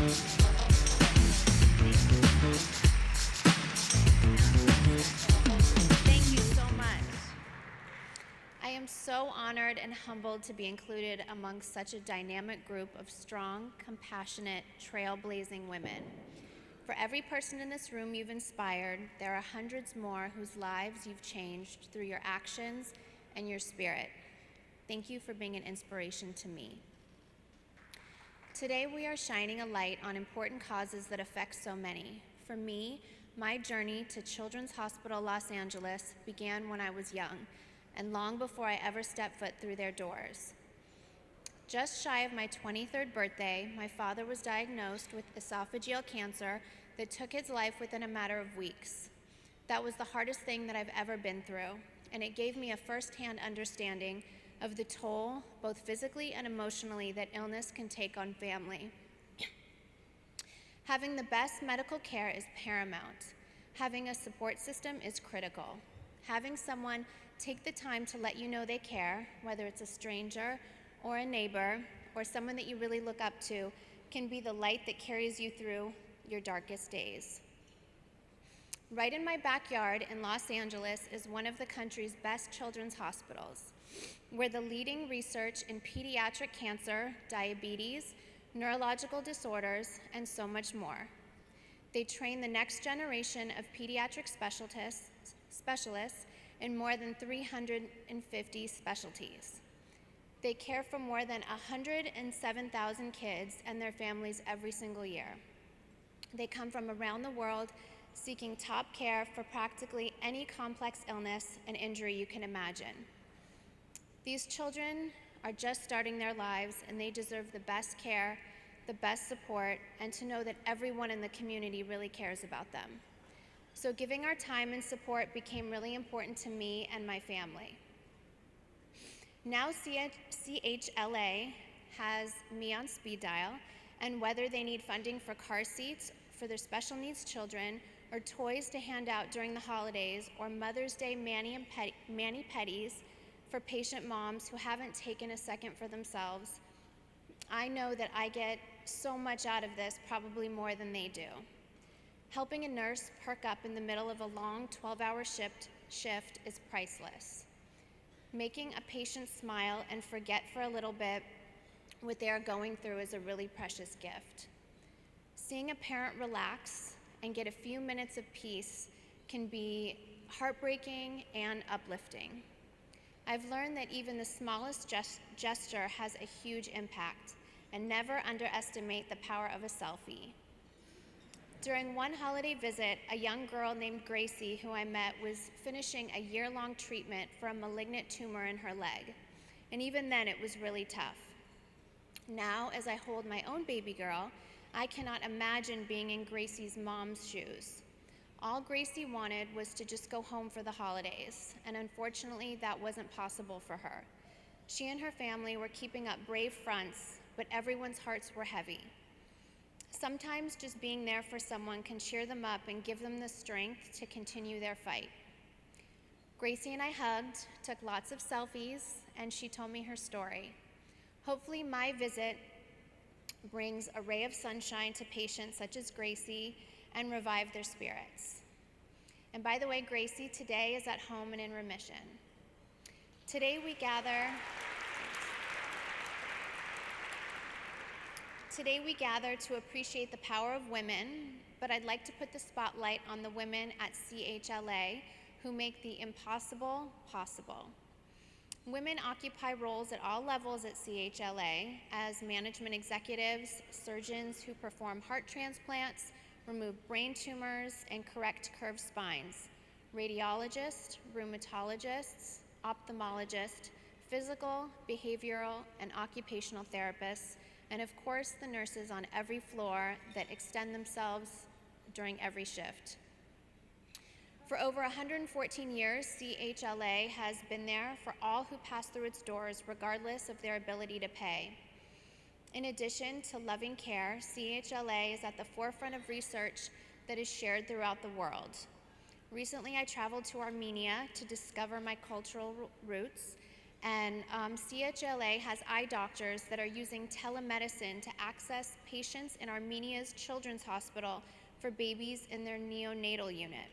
Thank you so much. I am so honored and humbled to be included among such a dynamic group of strong, compassionate, trailblazing women. For every person in this room you've inspired, there are hundreds more whose lives you've changed through your actions and your spirit. Thank you for being an inspiration to me. Today we are shining a light on important causes that affect so many. For me, my journey to Children's Hospital Los Angeles began when I was young, and long before I ever stepped foot through their doors. Just shy of my 23rd birthday, my father was diagnosed with esophageal cancer that took his life within a matter of weeks. That was the hardest thing that I've ever been through, and it gave me a firsthand understanding of the toll, both physically and emotionally, that illness can take on family. Having the best medical care is paramount. Having a support system is critical. Having someone take the time to let you know they care, whether it's a stranger or a neighbor or someone that you really look up to, can be the light that carries you through your darkest days. Right in my backyard in Los Angeles is one of the country's best children's hospitals, where the leading research in pediatric cancer, diabetes, neurological disorders, and so much more. They train the next generation of pediatric specialists in more than 350 specialties. They care for more than 107,000 kids and their families every single year. They come from around the world seeking top care for practically any complex illness and injury you can imagine. These children are just starting their lives, and they deserve the best care, the best support, and to know that everyone in the community really cares about them. So giving our time and support became really important to me and my family. Now CHLA has me on speed dial, and whether they need funding for car seats for their special needs children, or toys to hand out during the holidays, or Mother's Day mani-pedis for patient moms who haven't taken a second for themselves, I know that I get so much out of this, probably more than they do. Helping a nurse perk up in the middle of a long 12-hour shift is priceless. Making a patient smile and forget for a little bit what they are going through is a really precious gift. Seeing a parent relax and get a few minutes of peace can be heartbreaking and uplifting. I've learned that even the smallest gesture has a huge impact, and never underestimate the power of a selfie. During one holiday visit, a young girl named Gracie, who I met, was finishing a year-long treatment for a malignant tumor in her leg, and even then it was really tough. Now, as I hold my own baby girl, I cannot imagine being in Gracie's mom's shoes. All Gracie wanted was to just go home for the holidays, and unfortunately, that wasn't possible for her. She and her family were keeping up brave fronts, but everyone's hearts were heavy. Sometimes just being there for someone can cheer them up and give them the strength to continue their fight. Gracie and I hugged, took lots of selfies, and she told me her story. Hopefully my visit brings a ray of sunshine to patients such as Gracie and revive their spirits. And by the way, Gracie today is at home and in remission. Today we gather to appreciate the power of women, but I'd like to put the spotlight on the women at CHLA who make the impossible possible. Women occupy roles at all levels at CHLA as management executives, surgeons who perform heart transplants, remove brain tumors, and correct curved spines, radiologists, rheumatologists, ophthalmologists, physical, behavioral, and occupational therapists, and of course the nurses on every floor that extend themselves during every shift. For over 114 years, CHLA has been there for all who pass through its doors, regardless of their ability to pay. In addition to loving care, CHLA is at the forefront of research that is shared throughout the world. Recently, I traveled to Armenia to discover my cultural roots, And CHLA has eye doctors that are using telemedicine to access patients in Armenia's Children's Hospital for babies in their neonatal unit.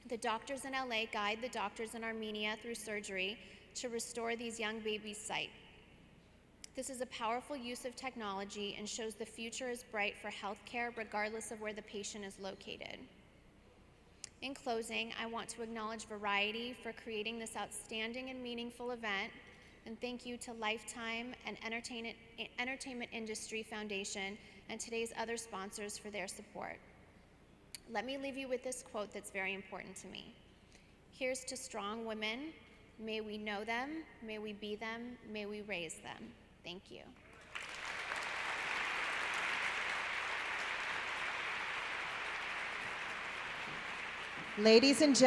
The doctors in LA guide the doctors in Armenia through surgery to restore these young babies' sight. This is a powerful use of technology and shows the future is bright for healthcare regardless of where the patient is located. In closing, I want to acknowledge Variety for creating this outstanding and meaningful event, and thank you to Lifetime and Entertainment Industry Foundation and today's other sponsors for their support. Let me leave you with this quote that's very important to me. Here's to strong women. May we know them, may we be them, may we raise them. Thank you. Ladies and gentlemen,